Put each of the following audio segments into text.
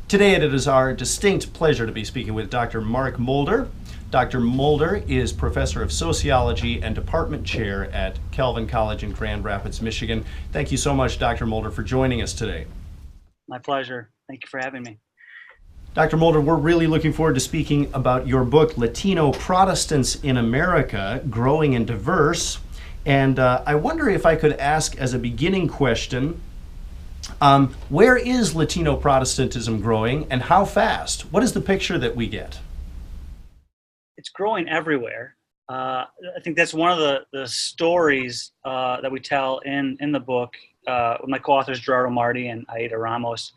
Today it is our distinct pleasure to be speaking with Dr. Mark Mulder. Dr. Mulder is Professor of Sociology and Department Chair at Calvin College in Grand Rapids, Michigan. Thank you so much, Dr. Mulder, for joining us today. My pleasure. Thank you for having me. Dr. Mulder, we're really looking forward to speaking about your book, Latino Protestants in America, Growing and Diverse. And I wonder if I could ask as a beginning question, where is Latino Protestantism growing and how fast? What is the picture that we get? It's growing everywhere. I think that's one of the stories that we tell in the book with my co-authors Gerardo Marti and Aida Ramos,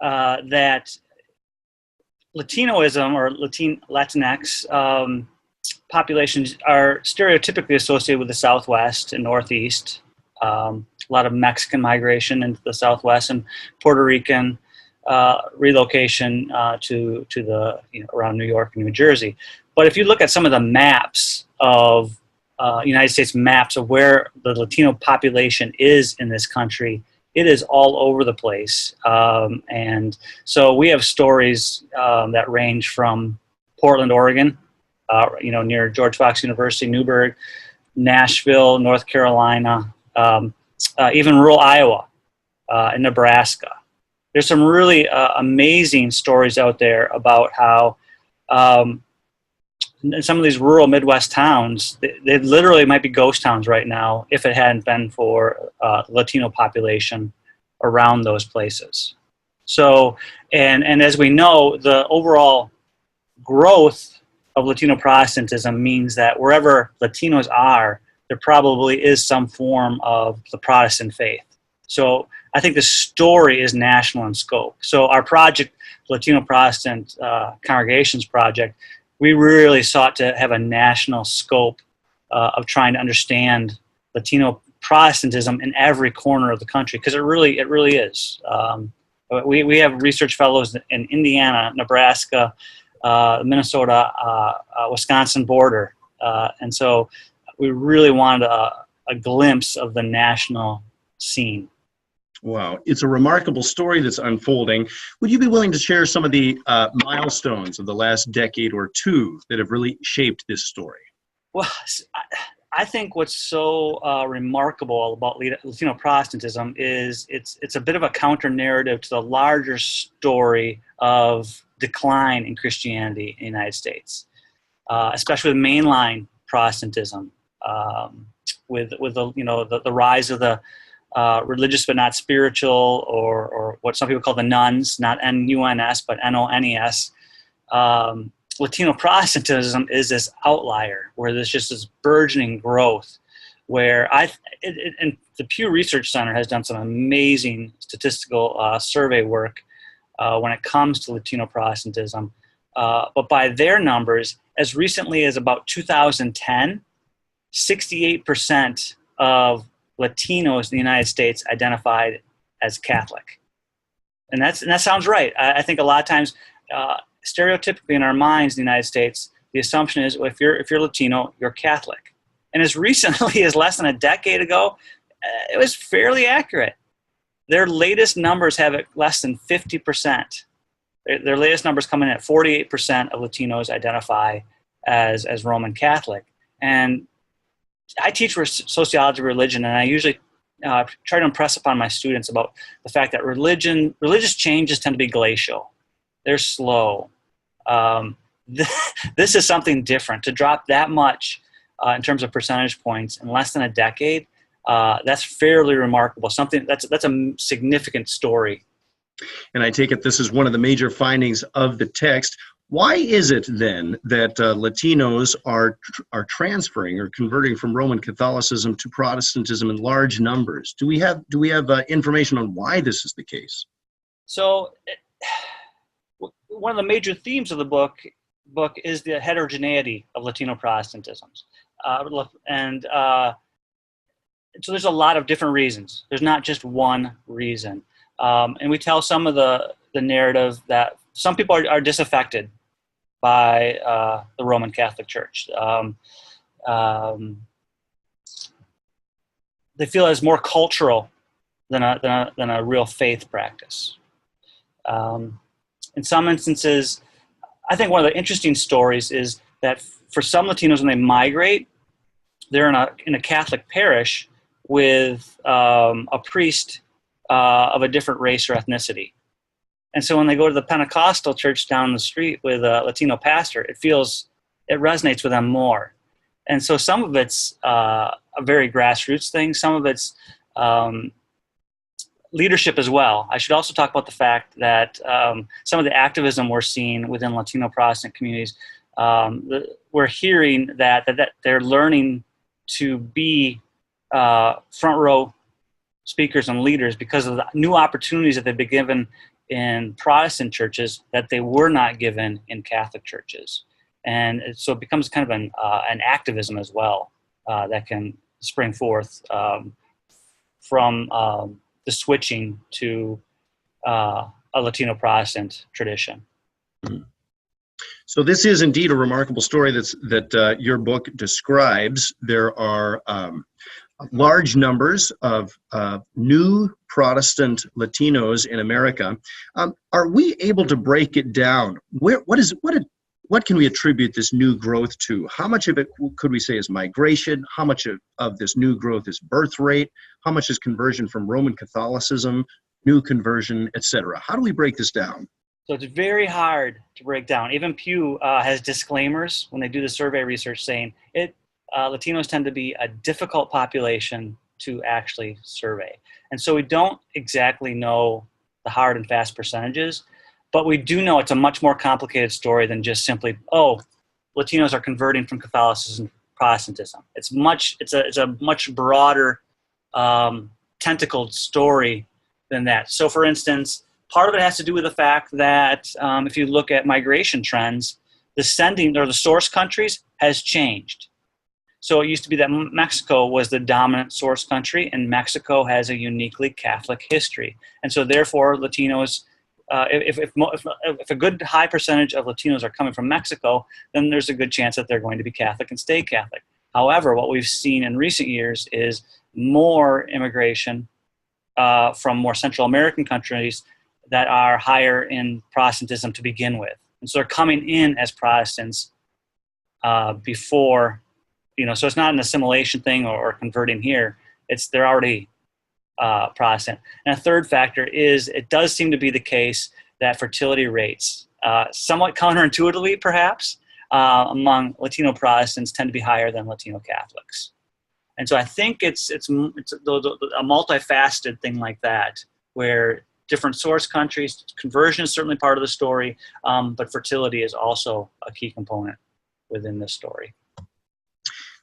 that Latinoism or Latinx populations are stereotypically associated with the Southwest and Northeast. A lot of Mexican migration into the Southwest and Puerto Rican relocation to the around New York and New Jersey. But if you look at some of the maps of United States maps of where the Latino population is in this country, it is all over the place. And so we have stories that range from Portland, Oregon, near George Fox University, Newburgh, Nashville, North Carolina, even rural Iowa and Nebraska. There's some really amazing stories out there about how in some of these rural Midwest towns, they literally might be ghost towns right now if it hadn't been for the Latino population around those places. So, and as we know, the overall growth of Latino Protestantism means that wherever Latinos are, there probably is some form of the Protestant faith. So I think the story is national in scope. So our project, Latino Protestant Congregations Project, we really sought to have a national scope of trying to understand Latino Protestantism in every corner of the country, because it really is. We have research fellows in Indiana, Nebraska, Minnesota, Wisconsin border, and so we really wanted a glimpse of the national scene. Wow, it's a remarkable story that's unfolding. Would you be willing to share some of the milestones of the last decade or two that have really shaped this story? Well, I think what's so remarkable about Latino Protestantism is it's a bit of a counter narrative to the larger story of decline in Christianity in the United States, especially with mainline Protestantism, with the rise of the religious but not spiritual, or what some people call the nuns, not N-U-N-S, but N-O-N-E-S. Latino Protestantism is this outlier where there's just this burgeoning growth where and the Pew Research Center has done some amazing statistical survey work when it comes to Latino Protestantism. But by their numbers, as recently as about 2010, 68% of Latinos in the United States identified as Catholic, and that sounds right. I think a lot of times, stereotypically in our minds in the United States, the assumption is, well, if you're Latino, you're Catholic. And as recently as less than a decade ago, it was fairly accurate. Their latest numbers have it less than 50%. Their latest numbers come in at 48% of Latinos identify as Roman Catholic. And I teach sociology of religion, and I usually try to impress upon my students about the fact that religious changes tend to be glacial. They're slow. This is something different. To drop that much in terms of percentage points in less than a decade, that's fairly remarkable. That's a significant story. And I take it this is one of the major findings of the text. Why is it then that Latinos are transferring or converting from Roman Catholicism to Protestantism in large numbers? Do we have information on why this is the case? So, one of the major themes of the book is the heterogeneity of Latino Protestantism, and so there's a lot of different reasons. There's not just one reason, and we tell some of the narrative that some people are disaffected by the Roman Catholic Church. They feel it's more cultural than a real faith practice. In some instances, I think one of the interesting stories is that for some Latinos, when they migrate, they're in a Catholic parish with a priest of a different race or ethnicity. And so when they go to the Pentecostal church down the street with a Latino pastor, it resonates with them more. And so some of it's a very grassroots thing. Some of it's leadership as well. I should also talk about the fact that some of the activism we're seeing within Latino Protestant communities, we're hearing that they're learning to be front row speakers and leaders because of the new opportunities that they've been given in Protestant churches that they were not given in Catholic churches. And so it becomes kind of an activism as well that can spring forth from the switching to a Latino Protestant tradition. So this is indeed a remarkable story that your book describes. There are large numbers of new Protestant Latinos in America. Are we able to break it down? What can we attribute this new growth to? How much of it could we say is migration? How much of this new growth is birth rate? How much is conversion from Roman Catholicism, new conversion, etc.? How do we break this down? So it's very hard to break down. Even Pew has disclaimers when they do the survey research saying Latinos tend to be a difficult population to actually survey. And so we don't exactly know the hard and fast percentages, but we do know it's a much more complicated story than just simply, Latinos are converting from Catholicism to Protestantism. It's a much broader tentacled story than that. So for instance, part of it has to do with the fact that if you look at migration trends, the sending or the source countries has changed. So it used to be that Mexico was the dominant source country, and Mexico has a uniquely Catholic history. And so therefore, Latinos, if a good high percentage of Latinos are coming from Mexico, then there's a good chance that they're going to be Catholic and stay Catholic. However, what we've seen in recent years is more immigration from more Central American countries that are higher in Protestantism to begin with. And so they're coming in as Protestants before, so it's not an assimilation thing or converting here. They're already Protestant. And a third factor is it does seem to be the case that fertility rates, somewhat counterintuitively perhaps, among Latino Protestants tend to be higher than Latino Catholics. And so I think it's a multifaceted thing like that, where different source countries, conversion is certainly part of the story, but fertility is also a key component within this story.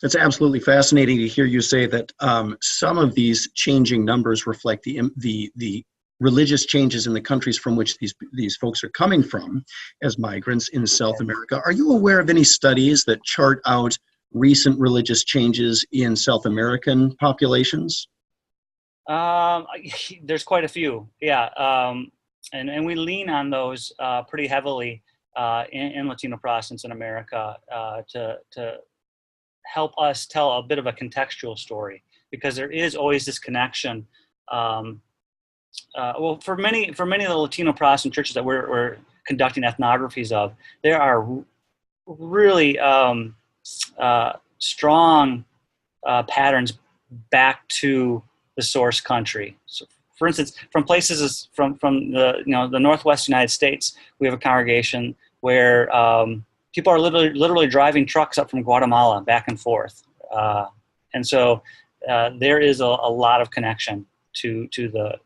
It's absolutely fascinating to hear you say that some of these changing numbers reflect the religious changes in the countries from which these folks are coming from as migrants in South America. Are you aware of any studies that chart out recent religious changes in South American populations? There's quite a few, yeah. And we lean on those pretty heavily in Latino Protestants in America to help us tell a bit of a contextual story, because there is always this connection. For many of the Latino Protestant churches that we're conducting ethnographies of, there are really strong patterns back to the source country. So, for instance, from places from the Northwest United States, we have a congregation where people are literally driving trucks up from Guatemala back and forth, and so there is a lot of connection to the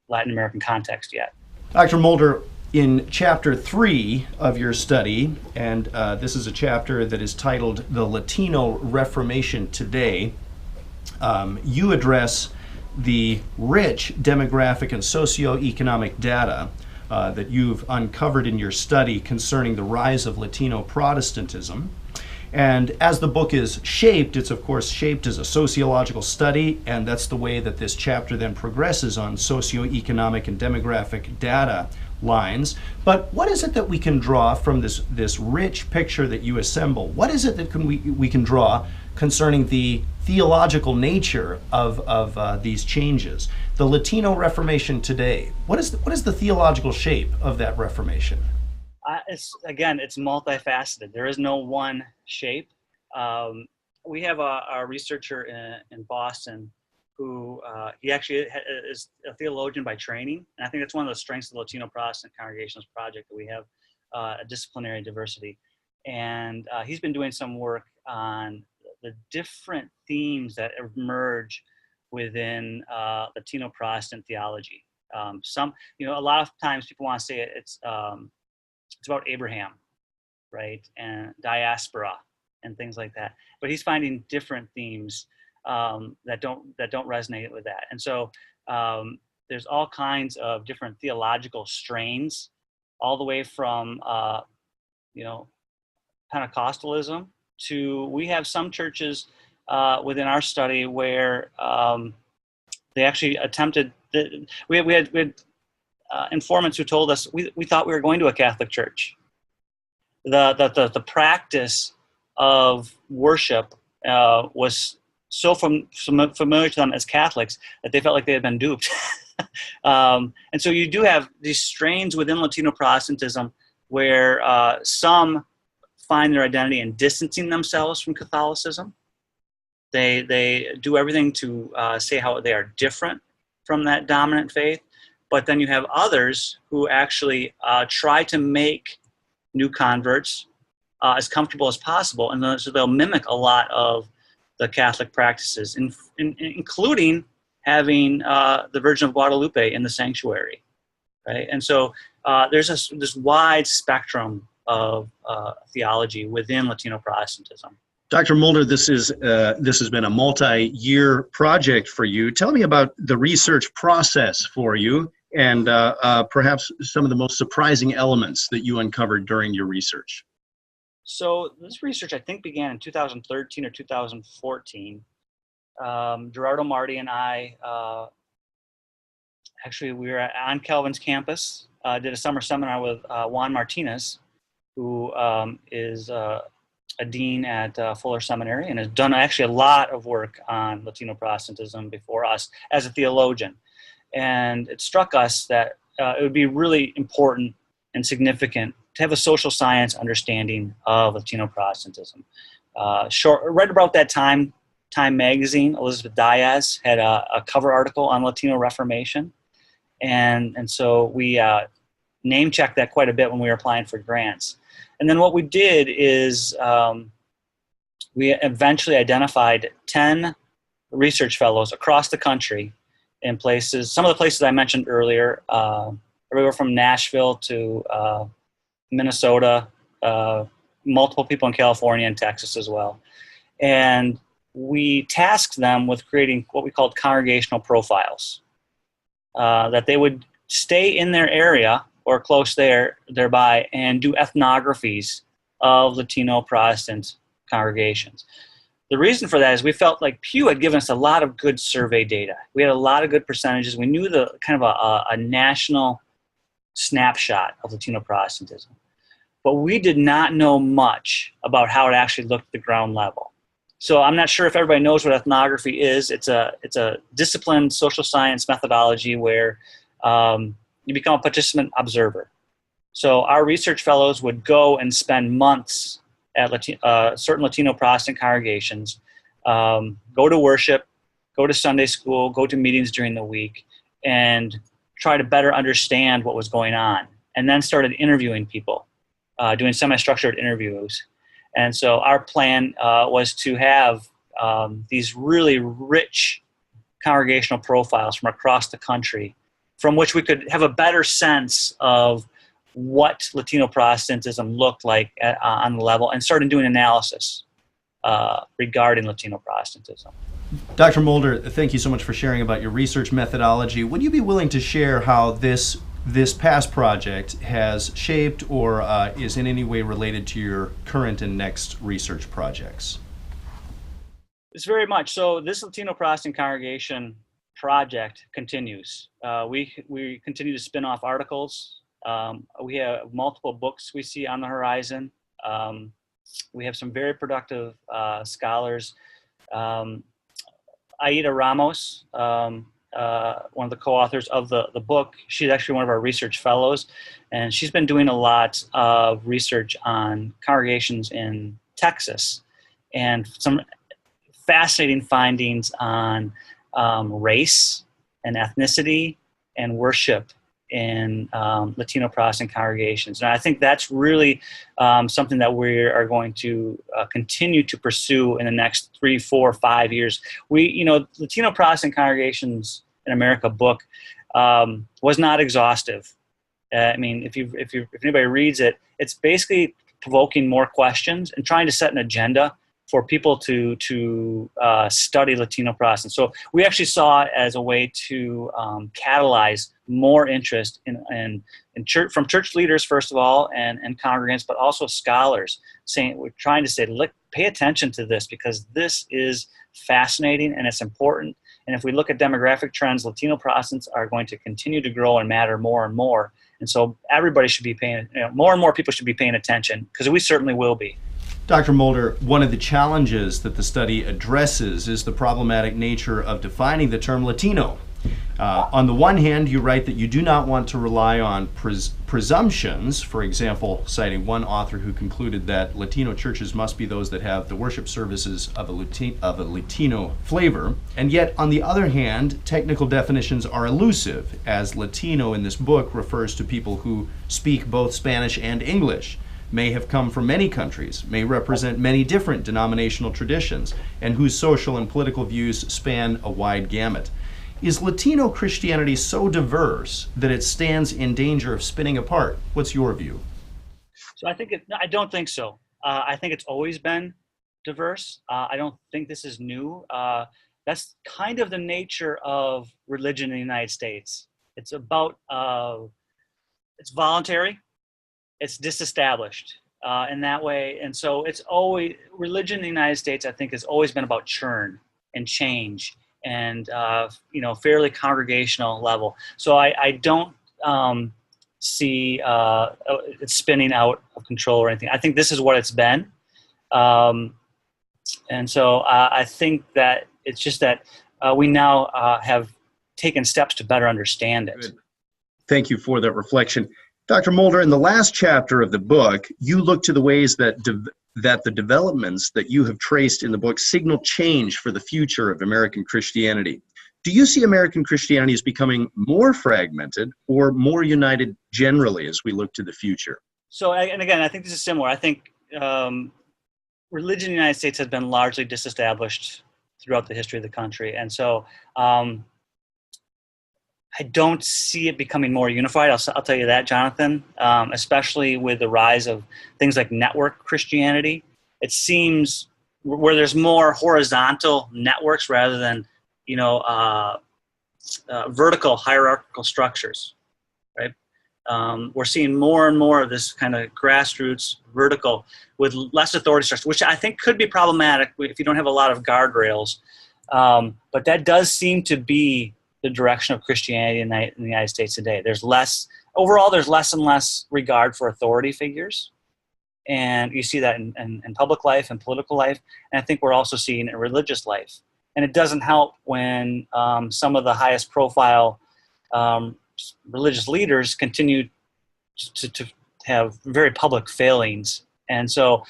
Latin American context yet. Dr. Mulder, in chapter 3 of your study, and this is a chapter that is titled "The Latino Reformation Today," you address the rich demographic and socioeconomic data that you've uncovered in your study concerning the rise of Latino Protestantism. And as the book is shaped, it's of course shaped as a sociological study, and that's the way that this chapter then progresses on socioeconomic and demographic data lines. But what is it that we can draw from this rich picture that you assemble? What is it that we can draw concerning the theological nature of these changes? The Latino Reformation today, what is the theological shape of that Reformation? It's multifaceted. There is no one shape. We have a researcher in Boston who he actually is a theologian by training, and I think that's one of the strengths of the Latino Protestant Congregationalist project, that we have a disciplinary diversity. And he's been doing some work on the different themes that emerge within Latino Protestant theology. A lot of times people want to say it's about Abraham, right, and diaspora and things like that. But he's finding different themes that don't resonate with that. And so there's all kinds of different theological strains, all the way from Pentecostalism to, we have some churches within our study where they actually attempted. We had informants who told us we thought we were going to a Catholic church. The practice of worship was so familiar to them as Catholics that they felt like they had been duped. And so you do have these strains within Latino Protestantism where some find their identity in distancing themselves from Catholicism. They do everything to say how they are different from that dominant faith. But then you have others who actually try to make new converts as comfortable as possible, and so they'll mimic a lot of the Catholic practices, including having the Virgin of Guadalupe in the sanctuary, right? And so there's this wide spectrum of theology within Latino Protestantism. Dr. Mulder, this has been a multi-year project for you. Tell me about the research process for you, and perhaps some of the most surprising elements that you uncovered during your research. So this research, I think, began in 2013 or 2014. Gerardo Marty and I, actually, we were on Calvin's campus, did a summer seminar with Juan Martinez, who is a dean at Fuller Seminary and has done actually a lot of work on Latino Protestantism before us as a theologian. And it struck us that it would be really important and significant to have a social science understanding of Latino Protestantism. Right about that time, Time magazine, Elizabeth Diaz had a cover article on Latino Reformation. And so we name checked that quite a bit when we were applying for grants. And then what we did is we eventually identified 10 research fellows across the country in places, some of the places I mentioned earlier, everywhere from Nashville to Minnesota, multiple people in California and Texas as well. And we tasked them with creating what we called congregational profiles, that they would stay in their area or close thereby and do ethnographies of Latino Protestant congregations. The reason for that is we felt like Pew had given us a lot of good survey data. We had a lot of good percentages. We knew the kind of a national snapshot of Latino Protestantism. But we did not know much about how it actually looked at the ground level. So I'm not sure if everybody knows what ethnography is. It's a disciplined social science methodology where you become a participant observer. So our research fellows would go and spend months at certain Latino Protestant congregations, go to worship, go to Sunday school, go to meetings during the week, and try to better understand what was going on. And then started interviewing people, doing semi-structured interviews. And so our plan was to have these really rich congregational profiles from across the country, from which we could have a better sense of what Latino Protestantism looked like on the level, and started doing analysis regarding Latino Protestantism. Dr. Mulder, thank you so much for sharing about your research methodology. Would you be willing to share how this past project has shaped or is in any way related to your current and next research projects? It's very much so. This Latino Protestant congregation project continues. We continue to spin off articles. We have multiple books we see on the horizon. We have some very productive scholars. Aida Ramos one of the co-authors of the book. She's actually one of our research fellows, and she's been doing a lot of research on congregations in Texas and some fascinating findings on race and ethnicity and worship in Latino Protestant congregations. And I think that's really something that we are going to continue to pursue in the next 3, 4, 5 years. Latino Protestant Congregations in America book was not exhaustive. I mean, if anybody reads it, it's basically provoking more questions and trying to set an agenda for people to study Latino Protestants. So we actually saw it as a way to catalyze more interest in church, from church leaders, first of all, and congregants, but also scholars. We're trying to say, look, pay attention to this, because this is fascinating and it's important. And if we look at demographic trends, Latino Protestants are going to continue to grow and matter more and more. And so everybody should be paying, more and more people should be paying attention, because we certainly will be. Dr. Mulder, one of the challenges that the study addresses is the problematic nature of defining the term Latino. On the one hand, you write that you do not want to rely on presumptions, for example, citing one author who concluded that Latino churches must be those that have the worship services of a Latino flavor. And yet, on the other hand, technical definitions are elusive, as Latino in this book refers to people who speak both Spanish and English, may have come from many countries, may represent many different denominational traditions, and whose social and political views span a wide gamut. Is Latino Christianity so diverse that it stands in danger of spinning apart? What's your view? So I don't think so. I think it's always been diverse. I don't think this is new. That's kind of the nature of religion in the United States. It's about, it's voluntary. It's disestablished in that way. And so it's always, religion in the United States, I think, has always been about churn and change and, fairly congregational level. So I don't see it spinning out of control or anything. I think this is what it's been. And so I think that it's just that we now have taken steps to better understand it. Good. Thank you for that reflection. Dr. Mulder, in the last chapter of the book, you look to the ways that the developments that you have traced in the book signal change for the future of American Christianity. Do you see American Christianity as becoming more fragmented or more united generally as we look to the future? So, and again, I think this is similar. I think religion in the United States has been largely disestablished throughout the history of the country. And so I don't see it becoming more unified. I'll tell you that, Jonathan, especially with the rise of things like network Christianity. It seems where there's more horizontal networks rather than, vertical hierarchical structures, right? We're seeing more and more of this kind of grassroots vertical with less authority structure, which I think could be problematic if you don't have a lot of guardrails. But that does seem to be the direction of Christianity in the United States today. There's less and less regard for authority figures. And you see that in public life and political life. And I think we're also seeing it in religious life. And it doesn't help when some of the highest profile religious leaders continue to have very public failings. And so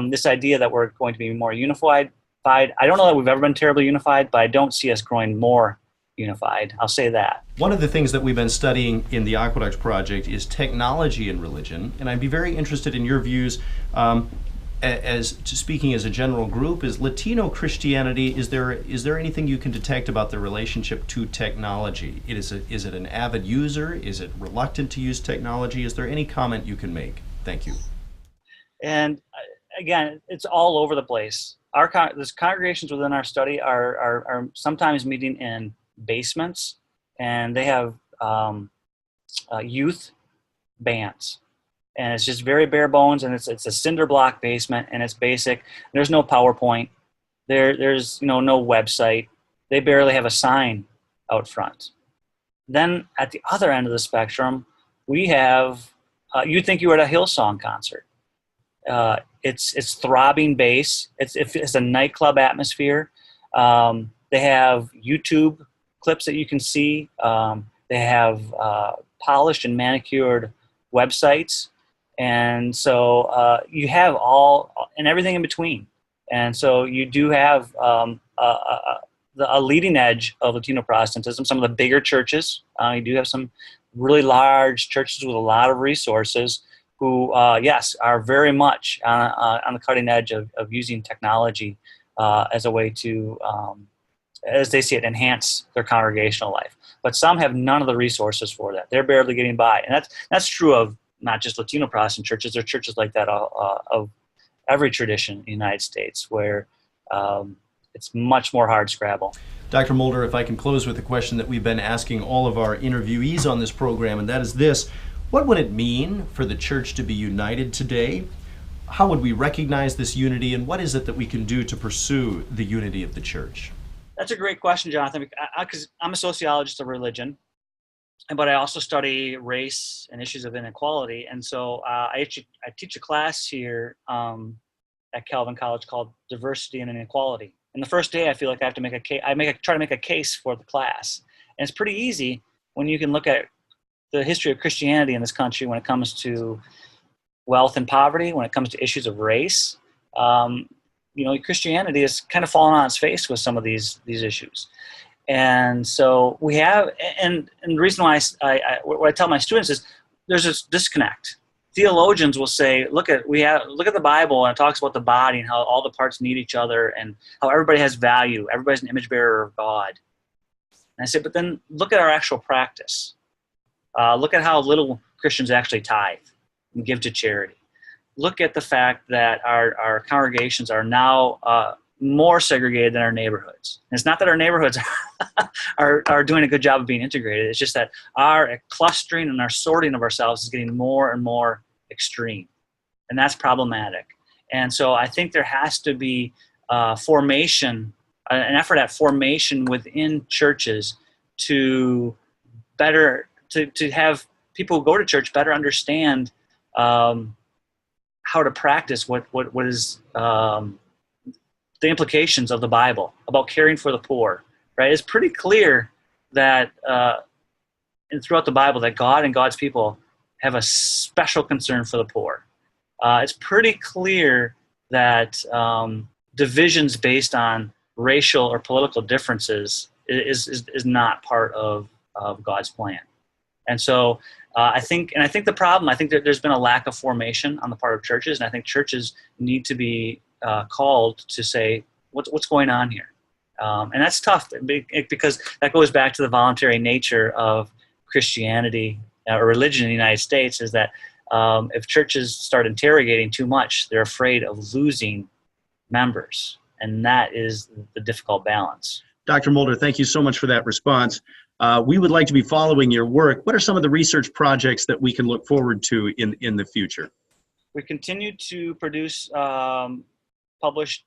this idea that we're going to be more unified, I don't know that we've ever been terribly unified, but I don't see us growing more unified. I'll say that. One of the things that we've been studying in the Aqueduct project is technology and religion, and I'd be very interested in your views speaking as a general group. Is Latino Christianity, is there anything you can detect about the relationship to technology? Is it an avid user? Is it reluctant to use technology? Is there any comment you can make? Thank you. And again, it's all over the place. There's congregations within our study are sometimes meeting in basements, and they have youth bands, and it's just very bare bones, and it's a cinder block basement, and it's basic. There's no PowerPoint. There's no website. They barely have a sign out front. Then at the other end of the spectrum, we have you'd think you were at a Hillsong concert. It's throbbing bass. It's a nightclub atmosphere. They have YouTube clips that you can see. They have polished and manicured websites. And so you have all and everything in between. And so you do have a leading edge of Latino Protestantism, some of the bigger churches. You do have some really large churches with a lot of resources who, yes, are very much on the cutting edge of using technology as a way to, as they see it, enhance their congregational life. But some have none of the resources for that. They're barely getting by. And that's true of not just Latino Protestant churches. There are churches like that of every tradition in the United States where it's much more hard scrabble. Dr. Mulder, if I can close with a question that we've been asking all of our interviewees on this program, and that is this: what would it mean for the church to be united today? How would we recognize this unity, and what is it that we can do to pursue the unity of the church? That's a great question, Jonathan, because I'm a sociologist of religion, but I also study race and issues of inequality. And so I teach a class here at Calvin College called Diversity and Inequality. And the first day, I feel like I have to make a case. Try to make a case for the class, and it's pretty easy when you can look at the history of Christianity in this country when it comes to wealth and poverty, when it comes to issues of race. Christianity has kind of fallen on its face with some of these issues. And so we have, and the reason why what I tell my students is there's this disconnect. Theologians will say, look at the Bible, and it talks about the body and how all the parts need each other and how everybody has value. Everybody's an image bearer of God. And I say, but then look at our actual practice. Look at how little Christians actually tithe and give to charity. Look at the fact that our congregations are now more segregated than our neighborhoods. And it's not that our neighborhoods are doing a good job of being integrated. It's just that our clustering and our sorting of ourselves is getting more and more extreme. And that's problematic. And so I think there has to be an effort at formation within churches to have people who go to church better understand how to practice what is the implications of the Bible about caring for the poor, right? It's pretty clear that throughout the Bible that God and God's people have a special concern for the poor. It's pretty clear that divisions based on racial or political differences is not part of God's plan. And so I think that there's been a lack of formation on the part of churches, and I think churches need to be called to say, what's going on here? And that's tough because that goes back to the voluntary nature of Christianity or religion in the United States, is that if churches start interrogating too much, they're afraid of losing members. And that is the difficult balance. Dr. Mulder, thank you so much for that response. We would like to be following your work. What are some of the research projects that we can look forward to in the future? We continue to produce published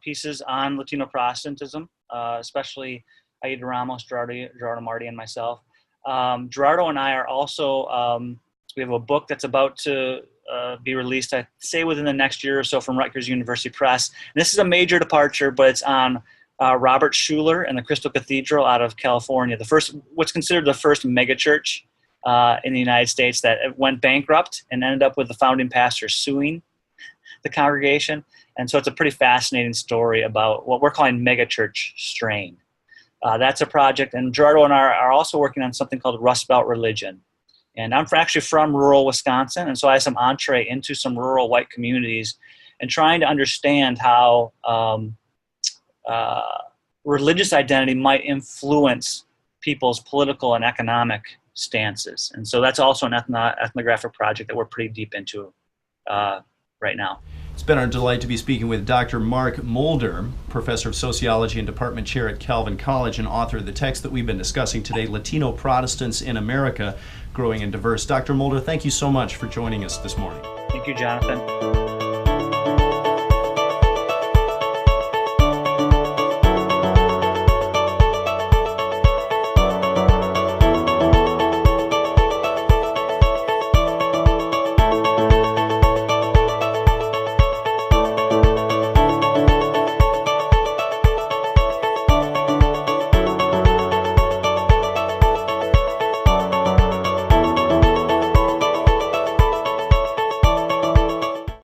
pieces on Latino Protestantism, especially Aida Ramos, Gerardo Marty, and myself. Gerardo and I are also, we have a book that's about to be released, I'd say within the next year or so, from Rutgers University Press. And this is a major departure, but it's on Robert Schuller and the Crystal Cathedral out of California, what's considered the first megachurch in the United States that went bankrupt and ended up with the founding pastor suing the congregation. And so it's a pretty fascinating story about what we're calling megachurch strain. That's a project. And Gerardo and I are also working on something called Rust Belt Religion. And I'm actually from rural Wisconsin, and so I have some entree into some rural white communities and trying to understand how religious identity might influence people's political and economic stances. And so that's also an ethnographic project that we're pretty deep into right now. It's been our delight to be speaking with Dr. Mark Mulder, Professor of Sociology and Department Chair at Calvin College and author of the text that we've been discussing today, Latino Protestants in America, Growing and Diverse. Dr. Mulder, thank you so much for joining us this morning. Thank you, Jonathan.